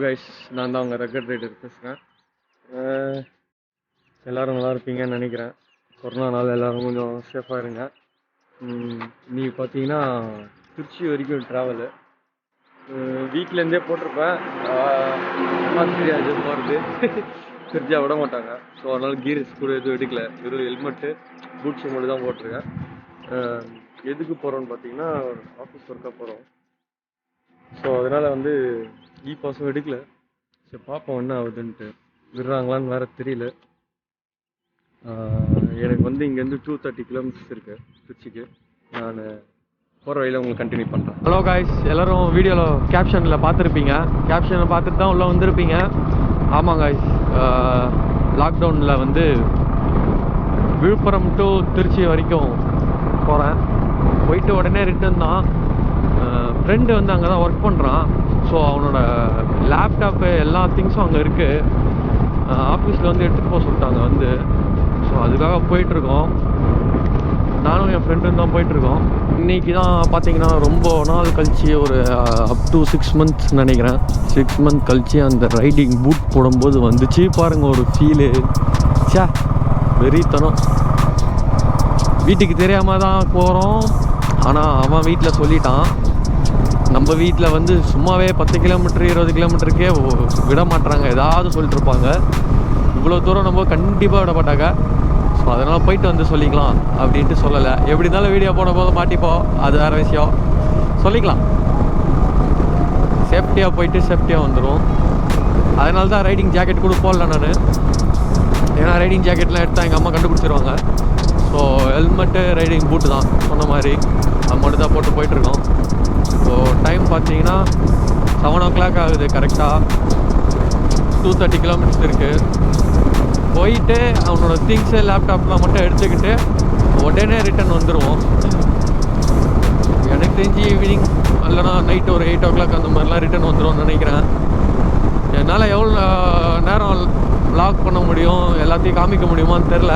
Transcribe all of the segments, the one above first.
Guys, நான் தான் உங்கள் ரெக்கார்ட் ரைடர் பேசுகிறேன். எல்லோரும் நல்லா இருப்பீங்கன்னு நினைக்கிறேன். கொரோனானால எல்லோரும் கொஞ்சம் சேஃபாக இருங்க. இன்னைக்கு பார்த்தீங்கன்னா திருச்சி வரைக்கும் ட்ராவலு. வீட்டிலேருந்தே போட்டிருப்பேன். தெரியாது போகிறது திருச்சியாக விட மாட்டாங்க. ஸோ அதனால் கீர்ஸ் கூட எதுவும் எடுக்கல. வெறும் ஹெல்மெட்டு பூட்ஸு மட்டும் தான் போட்டிருக்கேன். எதுக்கு போகிறோன்னு பார்த்தீங்கன்னா ஆஃபீஸ் ஒர்க்காக போகிறோம். ஸோ அதனால் வந்து பாஸும் எடுக்கல. சரி பார்ப்போம் என்ன ஆகுதுன்ட்டு. விடுறாங்களான்னு வேறு தெரியல. எனக்கு வந்து இங்கேருந்து 230 கிலோமீட்டர்ஸ் இருக்குது திருச்சிக்கு. நான் போகிற வழியில் உங்களுக்கு கண்டினியூ பண்ணுறேன். ஹலோ காய்ஸ், எல்லோரும் வீடியோவில் கேப்ஷனில் பார்த்துருப்பீங்க. கேப்ஷனை பார்த்துட்டு தான் உள்ளே வந்திருப்பீங்க. ஆமாம் காய்ஸ், லாக்டவுனில் வந்து விழுப்புரம் டு திருச்சி வரைக்கும் போகிறேன். போயிட்டு உடனே ரிட்டர்ன் தான். ஃப்ரெண்டு வந்து அங்கே தான் ஒர்க் பண்ணுறான். ஸோ அவனோட லேப்டாப்பு எல்லா திங்ஸும் அங்கே இருக்குது. ஆஃபீஸில் வந்து எடுத்துகிட்டு போக சொல்லிட்டாங்க வந்து. ஸோ அதுக்காக போயிட்டுருக்கோம். நானும் என் ஃப்ரெண்டும் தான் போயிட்டுருக்கோம். இன்றைக்கி தான் பார்த்தீங்கன்னா ரொம்ப நாள் கழித்து ஒரு அப் டு 6 months நினைக்கிறேன். 6 months கழித்து அந்த ரைடிங் பூட் போடும்போது வந்துச்சு பாருங்கள் ஒரு ஃபீலு. வெறித்தனம். வீட்டுக்கு தெரியாமல் தான் போகிறோம். ஆனால் அவன் வீட்டில் சொல்லிட்டான். நம்ம வீட்டில் வந்து சும்மாவே 10 கிலோமீட்டர் 20 கிலோமீட்டருக்கே விட மாட்டாங்க. ஏதாவது சொல்லிட்டுருப்பாங்க. இவ்வளோ தூரம் நம்ம கண்டிப்பாக விட மாட்டாங்க. ஸோ அதனால் போயிட்டு வந்து சொல்லிக்கலாம் அப்படின்ட்டு சொல்லலை. எப்படி இருந்தாலும் வீடியோ போன போது மாட்டிப்போம், அது வேறு விஷயம். சொல்லிக்கலாம். சேஃப்டியாக போயிட்டு சேஃப்டியாக வந்துடும். அதனால தான் ரைடிங் ஜாக்கெட் கூட போடல நான். ஏன்னா ரைடிங் ஜாக்கெட்லாம் எடுத்தால் எங்கள் அம்மா கண்டுபிடிச்சிருவாங்க. ஸோ ஹெல்மெட்டு ரைடிங் பூட்டு தான் சொன்ன மாதிரி அது மட்டும் தான் போட்டு போயிட்டுருக்கோம். ஸோ டைம் பார்த்தீங்கன்னா 7 o'clock ஆகுது கரெக்டாக. 230 கிலோமீட்டர்ஸ் இருக்குது. போயிட்டு அவனோட திங்ஸு லேப்டாப்லாம் மட்டும் எடுத்துக்கிட்டு உடனே ரிட்டன் வந்துடுவோம். எனக்கு தெரிஞ்சு ஈவினிங் இல்லைனா நைட்டு ஒரு 8 o'clock அந்த மாதிரிலாம் ரிட்டன் வந்துடும்னு நினைக்கிறேன். என்னால் எவ்வளோ நேரம் லாக் பண்ண முடியும், எல்லாத்தையும் காமிக்க முடியுமான்னு தெரில.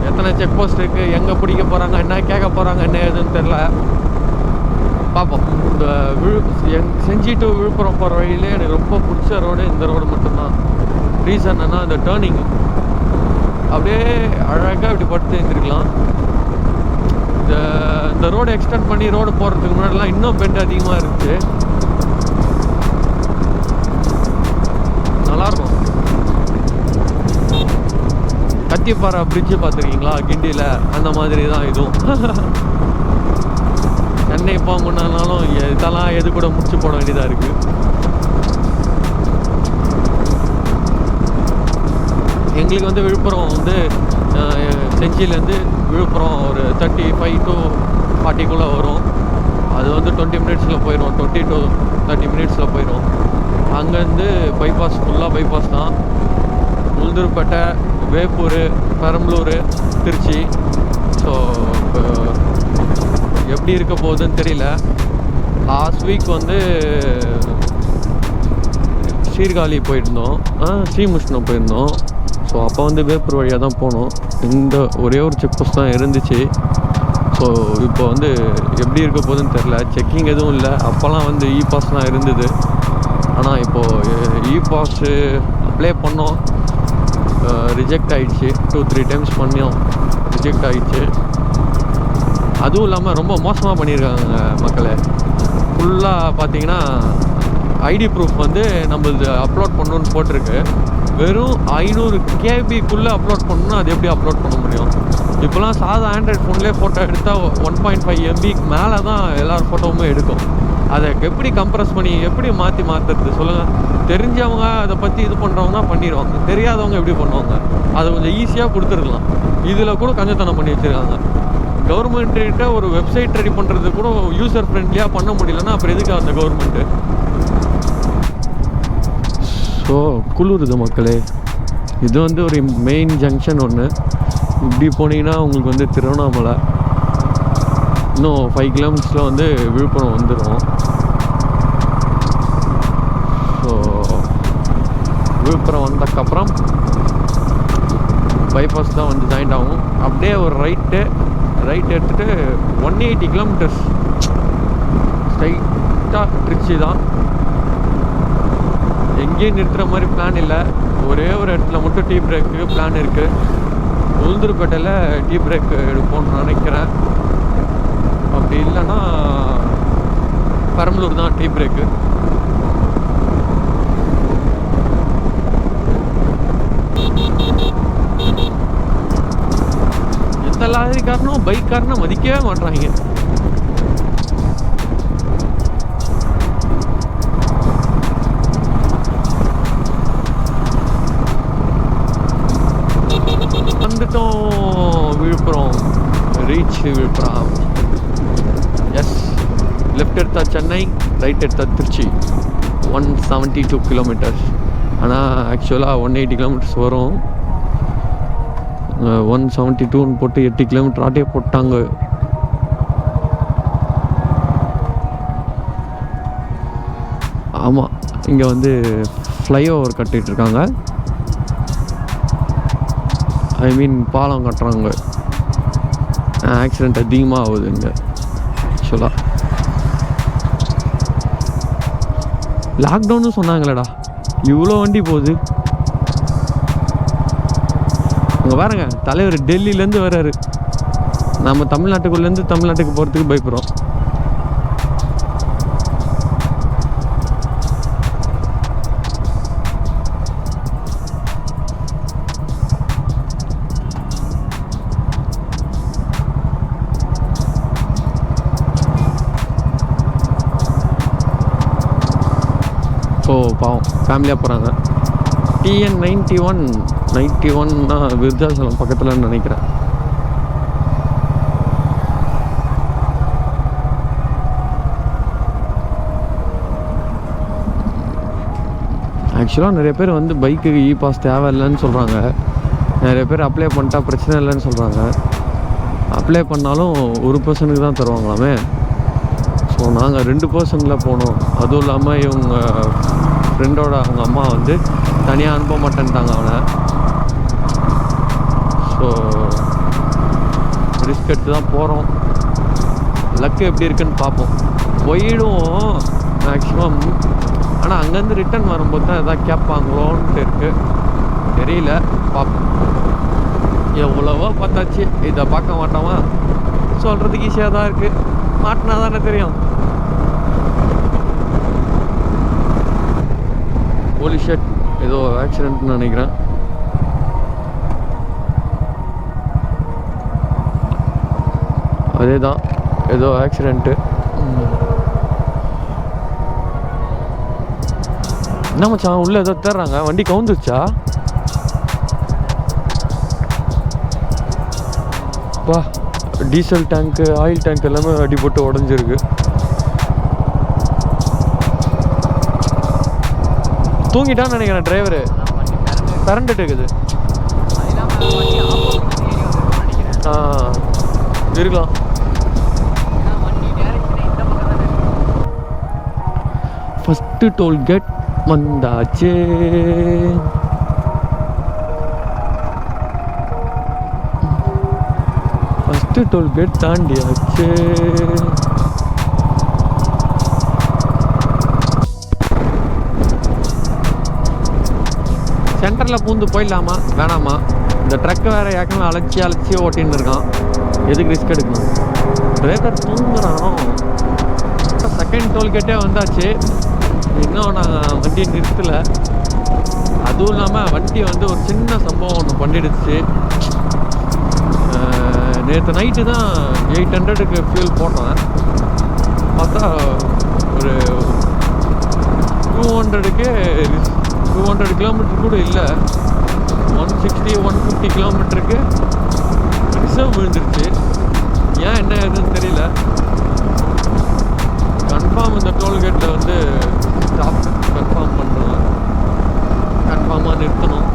எத்தனை செக் போஸ்ட் இருக்குது, எங்கே பிடிக்க போகிறாங்க, என்ன கேட்க போகிறாங்க, என்ன ஏதுன்னு தெரில. பார்ப்போம். இந்த செஞ்சி டு விழுப்புரம் போகிற வழியிலே எனக்கு ரொம்ப பிடிச்ச ரோடு இந்த ரோடு மட்டும்தான். ரீசன் என்னன்னா இந்த டேர்னிங் அப்படியே அழகாக இப்படி படுத்து எழுந்திருக்கலாம். இந்த ரோடு எக்ஸ்டெண்ட் பண்ணி ரோடு போகிறதுக்கு முன்னாடிலாம் இன்னும் பெண்ட் அதிகமாக இருந்துச்சு. நல்லாயிருக்கும். கத்திப்பாறை பிரிட்ஜு பார்த்துருக்கீங்களா கிண்டியில்? அந்த மாதிரி தான் இதுவும். சென்னை போகணுன்னாலும் இதெல்லாம் எது கூட முடிச்சு போட வேண்டியதாக இருக்குது. எங்களுக்கு வந்து விழுப்புரம் வந்து செஞ்சிலேருந்து விழுப்புரம் ஒரு 35 to 40 வரும். அது வந்து 20 minutesல போயிடும். 20 to 30 minutesல போயிடும். அங்கேருந்து பைபாஸ், ஃபுல்லாக பைபாஸ் தான். உளுந்தூர்பேட்டை, வேப்பூர், பெரம்பலூர், திருச்சி. ஸோ எப்படி இருக்க போகுதுன்னு தெரியல. லாஸ்ட் வீக் வந்து சீர்காழி போயிருந்தோம், ஸ்ரீமுஷ்ணம் போயிருந்தோம். ஸோ அப்போ வந்து வேப்பூர் வழியாக தான் போனோம். இந்த ஒரே ஒரு செக் போஸ்ட் தான் இருந்துச்சு. ஸோ இப்போ வந்து எப்படி இருக்க போகுதுன்னு தெரில. செக்கிங் எதுவும் இல்லை. அப்போல்லாம் வந்து பாஸ் தான் இருந்தது. ஆனால் இப்போது பாஸு அப்ளை பண்ணோம், ரிஜெக்ட் ஆகிடுச்சு. 2-3 times பண்ணியும் ரிஜெக்ட் ஆகிடுச்சு. அதுவும் இல்லாமல் ரொம்ப மோசமாக பண்ணியிருக்காங்க மக்களே. ஃபுல்லாக பார்த்தீங்கன்னா ஐடி ப்ரூஃப் வந்து நம்மளது அப்லோட் பண்ணணுன்னு போட்டிருக்கு. வெறும் 500 KBக்குள்ளே அப்லோட் பண்ணணுன்னா அது எப்படி அப்லோட் பண்ண முடியும்? இப்போலாம் சாதா ஆண்ட்ராய்ட் ஃபோன்லேயே ஃபோட்டோ எடுத்தால் 1.5 MBக்கு மேலே தான் எல்லார் ஃபோட்டோவுமே எடுக்கும். அதை எப்படி கம்ப்ரஸ் பண்ணி எப்படி மாற்றுறது சொல்லுங்கள்? தெரிஞ்சவங்க அதை பற்றி இது பண்ணுறவங்க தான் பண்ணிடுவாங்க. தெரியாதவங்க எப்படி பண்ணுவாங்க? அதை கொஞ்சம் ஈஸியாக கொடுத்துருக்கலாம். இதில் கூட கஞ்சத்தனம் பண்ணி வச்சுருக்காங்க. கவர்மெண்ட்டுக்கிட்ட ஒரு வெப்சைட் ரெடி பண்ணுறது கூட யூசர் ஃப்ரெண்ட்லியாக பண்ண முடியலன்னா அப்புறம் எதுக்கு அந்த கவர்மெண்ட்டு? ஸோ குளிருது மக்களே. இது வந்து ஒரு மெயின் ஜங்ஷன் ஒன்று. இப்படி போனீங்கன்னா உங்களுக்கு வந்து திருவண்ணாமலை, இன்னும் 5 kilometers வந்து விழுப்புரம் வந்துடும். ஸோ விழுப்புரம் வந்ததுக்கப்புறம் பைபாஸ் தான் வந்து ஜாயிண்ட் ஆகும். அப்படியே ஒரு ரைட் எடுத்துகிட்டு 180 kilometers ஸ்ட்ரைட்டாக திருச்சி தான். எங்கேயும் நிறுத்துகிற மாதிரி பிளான் இல்லை. ஒரே ஒரு இடத்துல மட்டும் டீ பிரேக்கு பிளான் இருக்குது. உளுந்தூர்பேட்டையில் டீ பிரேக் எடுப்போம்னு நினைக்கிறேன். அப்படி இல்லைன்னா பெரம்பலூர் தான் டீ பிரேக்கு. எந்த லாரிக்காரனும் பைக்காரனும் மதிக்கவே மாட்டாங்க. வந்துட்டோம் Villupuram. Reach Villupuram. Yes, left எடுத்தா சென்னை, ரைட் எடுத்தா திருச்சி. 172 கிலோமீட்டர்ஸ். ஆனால் ஆக்சுவலாக 180 கிலோமீட்டர்ஸ் வரும். 172ன்னு போட்டு 8 கிலோமீட்டர் ஆட்டே போட்டாங்க. ஆமாம், இங்கே வந்து ஃப்ளைஓவர் கட்டிகிட்ருக்காங்க. ஐ மீன் பாலம் கட்டுறாங்க. ஆக்சிடெண்ட் அதிகமாக ஆகுது இங்கே ஆக்சுவலாக. லாக்டவுன்னு சொன்னாங்களேடா, இவ்வளோ வண்டி போகுது. அங்கே பாருங்க, தலைவர் டெல்லியிலேருந்து வர்றாரு. நம்ம தமிழ்நாட்டுக்குள்ளேருந்து தமிழ்நாட்டுக்கு போகிறதுக்கு பயப்படுறோம். ஸோ பாவம் ஃபேமிலியாக போகிறாங்க. TN 91 விருத்தாசலம் பக்கத்தில்னு நினைக்கிறேன். ஆக்சுவலாக நிறைய பேர் வந்து பைக்குக்கு பாஸ் தேவையில்லைன்னு சொல்கிறாங்க. நிறைய பேர் அப்ளை பண்ணிட்டா பிரச்சனை இல்லைன்னு சொல்கிறாங்க. அப்ளை பண்ணாலும் ஒரு பர்சனுக்கு தான் தருவாங்களாமே. ஸோ நாங்கள் 2 பர்சனில் போனோம். அதுவும் இல்லாமல் இவங்க ஃப்ரெண்டோட அவங்க அம்மா வந்து தனியாக அனுப்ப மாட்டேன்ட்டாங்க அவனை. ஸோ ரிஸ்க் எடுத்து தான் போகிறோம். லக்கு எப்படி இருக்குன்னு பார்ப்போம். போயிடுவோம் மேக்ஸிமம். ஆனால் அங்கேருந்து ரிட்டன் வரும்போது தான் எதாவது கேட்பாங்களோன்ட்டு இருக்குது. தெரியல, பார்ப்போம். எவ்வளவோ பார்த்தாச்சு, இதை பார்க்க மாட்டோமா? சொல்கிறதுக்கு ஈஸியாக தான் இருக்குது, மாட்டினா தானே தெரியும். ஹோலி ஷிட், ஏதோ ஆக்சிடென்ட்னு நினைக்கிறேன். அதே தான், ஏதோ ஆக்சிடென்ட்டு. என்ன மச்சான், உள்ளே ஏதோ தேடுறாங்க. வண்டி கவுந்துருச்சா? பா, டீசல் டேங்க்கு, ஆயில் டேங்க் எல்லாமே அடிபட்டு உடஞ்சிருக்கு. தூங்கிட்டான்னு நினைக்கிறேன் டிரைவரு. கரண்ட்டு இருக்குது. இருக்கலாம். ஃபஸ்ட்டு டோல்கேட் வந்தாச்சு. ஃபஸ்ட்டு டோல்கேட் தாண்டியாச்சு. சென்டரில் பூந்து போயிடலாமா வேணாமா? இந்த ட்ரக்கை வேறு ஏற்கனவே அழைச்சி ஓட்டின்னு இருக்கான். எதுக்கு ரிஸ்க் எடுக்கணும்? டிரைவர் தூங்குறான். செகண்ட் டோல்கேட்டே வந்தாச்சு. இன்னும் நாங்கள் வண்டியை நிறுத்தலை. அதுவும் இல்லாமல் வண்டி வந்து ஒரு சின்ன சம்பவம் ஒன்று பண்ணிடுச்சு. நேற்று நைட்டு தான் 800க்கு ஃபியூல் போட்டேன். பார்த்தா ஒரு 200 கிலோமீட்டர் கூட இல்லை, 160-150 கிலோமீட்டருக்கு ரிசர்வ் விழுந்துருச்சு. ஏன் என்ன ஏதுன்னு தெரியல. கன்ஃபார்ம் இந்த டோல்கேட்டில் வந்து ஸ்டாப் கன்ஃபார்ம் பண்ணுறோம். கன்ஃபார்மாக நிறுத்தணும்.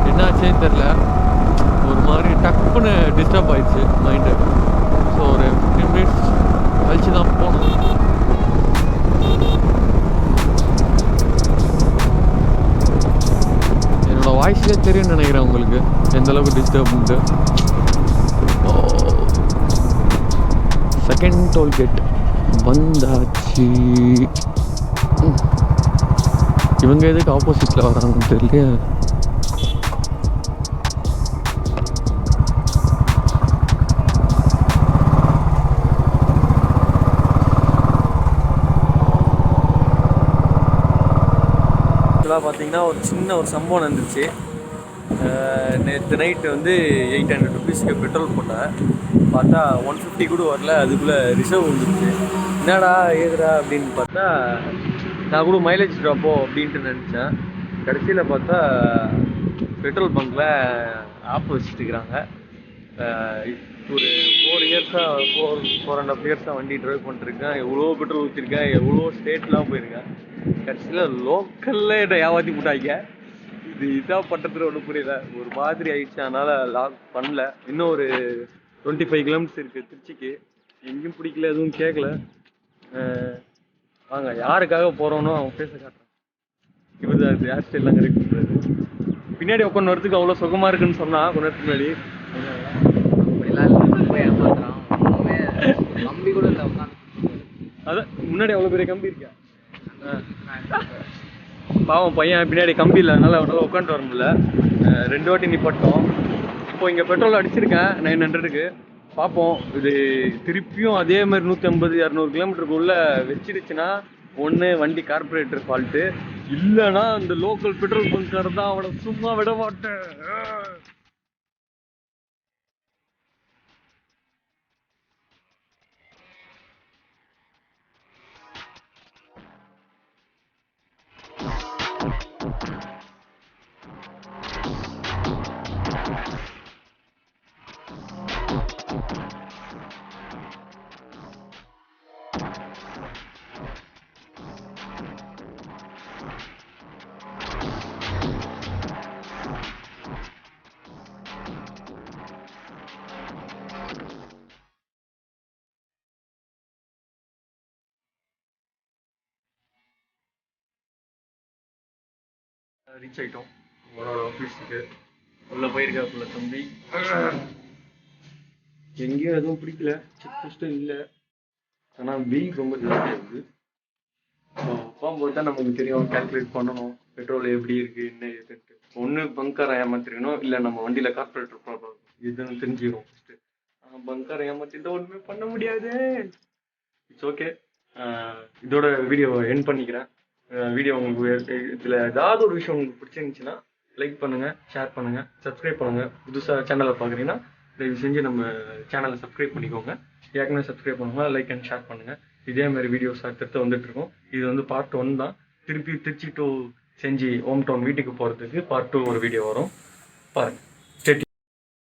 என்னாச்சே தெரில, ஒரு மாதிரி டக்குன்னு டிஸ்டர்ப் ஆயிடுச்சு மைண்டு. ஸோ ஒரு 15 மினிட்ஸ் கழிச்சு தான் போகணும். என்னோடய வாய்ஸ்லேயே தெரியும்னு நினைக்கிறேன் உங்களுக்கு எந்தளவுக்கு டிஸ்டர்ப்ன்ட்டு. செகண்ட் டோல்கேட் வந்தாச்சு. இவங்க எதுக்கு ஆப்போசிட்டில் வராங்கன்னு தெரியல. இதெல்லாம் பார்த்தீங்கன்னா ஒரு சின்ன ஒரு சம்பவம் நடந்துச்சு. நேற்று நைட்டு வந்து 800 ருபீஸ்க்கு பெட்ரோல் போட்டேன். பார்த்தா 150 கூட வரல, அதுக்குள்ளே ரிசர்வ் வந்துருச்சு. என்னடா ஏதுடா அப்படின்னு பார்த்தா நான் கூட மைலேஜ் ட்ராப்போ அப்படின்ட்டு நினச்சேன். கடைசியில் பார்த்தா பெட்ரோல் பங்க்கில் ஆப் வச்சுட்டு இருக்கிறாங்க. ஒரு 4.5 இயர்ஸாக வண்டி ட்ரைவ் பண்ணிட்டுருக்கேன். எவ்வளோ பெட்ரோல் ஊற்றிருக்கேன், எவ்வளோ ஸ்டேட்லாம் போயிருக்கேன். கடைசியில் லோக்கலில் என்னை ஏமாற்றி போட்டாங்க. இதான் பண்ணுறதுல ஒன்றும் புரியல, ஒரு மாதிரி ஆயிடுச்சு. அதனால் லாக் பண்ணல. இன்னும் ஒரு 25 கிலோமீட்டர்ஸ் இருக்குது திருச்சிக்கு. எங்கேயும் பிடிக்கல, எதுவும் கேட்கல. வாங்க யாருக்காக போகிறோன்னு அவன் பேச காட்டுறான். இவர் தான் ஹேர் ஸ்டைல்லாம் கரெக்ட் பண்ணுறது. பின்னாடி உட்காந்து வரதுக்கு அவ்வளோ சுகமாக இருக்குன்னு சொன்னால் கொஞ்ச நேரத்துக்கு முன்னாடி. கம்பி கூட இல்லை உட்காந்து. அதான் முன்னாடி அவ்வளோ பெரிய கம்பி இருக்கா? பாவம் பையன் பின்னாடி கம்பி இல்லை, அதனால் அவனால் உட்காந்துட்டு வர முடியல. 2 வாட்டி நிப்பட்டோம். இப்போ இங்கே பெட்ரோல் அடிச்சிருக்கேன் 900க்கு. பார்ப்போம், இது திருப்பியும் அதே மாதிரி 150-200 கிலோமீட்டருக்குள்ளே வச்சிடுச்சுன்னா ஒன்று வண்டி கார்பரேட்டர் ஃபால்ட்டு, இல்லைன்னா இந்த லோக்கல் பெட்ரோல் பங்க்காரர் தான், அவனை சும்மா விட மாட்டேன். ரீச் ஆகிட்டோம் அவரோட ஆஃபீஸுக்கு. உள்ளே போயிருக்காப்புல தம்பி. எங்கேயும் எதுவும் பிடிக்கல, செக் போஸ்ட்டும் இல்லை. ஆனால் வெயில் ரொம்ப ஜாஸ்தியாக இருக்குது. ஸோ போகும்போது தான் நமக்கு தெரியும், கால்குலேட் பண்ணணும் பெட்ரோல் எப்படி இருக்குது என்ன ஏதுன்ட்டு. ஒன்று பங்காரை ஏமாத்திருக்கணும், இல்லை நம்ம வண்டியில் கார்பரேட்டர் ப்ராப்ளம் இதுன்னு தெரிஞ்சுக்கணும் ஃபஸ்ட்டு. பங்காரை ஏமாற்றிட்டு ஒன்றுமே பண்ண முடியாது. It's okay. இதோட வீடியோவை எண்ட் பண்ணிக்கிறேன். வீடியோ உங்களுக்கு இதில் ஏதாவது ஒரு விஷயம் உங்களுக்கு பிடிச்சிருந்துச்சுன்னா லைக் பண்ணுங்கள், ஷேர் பண்ணுங்கள், சப்ஸ்கிரைப் பண்ணுங்கள். புதுசாக சேனலை பார்க்குறீங்கன்னா தயவு செஞ்சு நம்ம சேனலை சப்ஸ்கிரைப் பண்ணிக்கோங்க. ஏற்கனவே சப்ஸ்கிரைப் பண்ணுங்க, லைக் அண்ட் ஷேர் பண்ணுங்கள். இதே மாதிரி வீடியோஸ் அடுத்தடுத்து வந்துட்டுருக்கோம். இது வந்து பார்ட் 1 தான். திருப்பி Trichy to Gingee home town வீட்டுக்கு போகிறதுக்கு பார்ட் 2 ஒரு வீடியோ வரும், பாருங்கள்.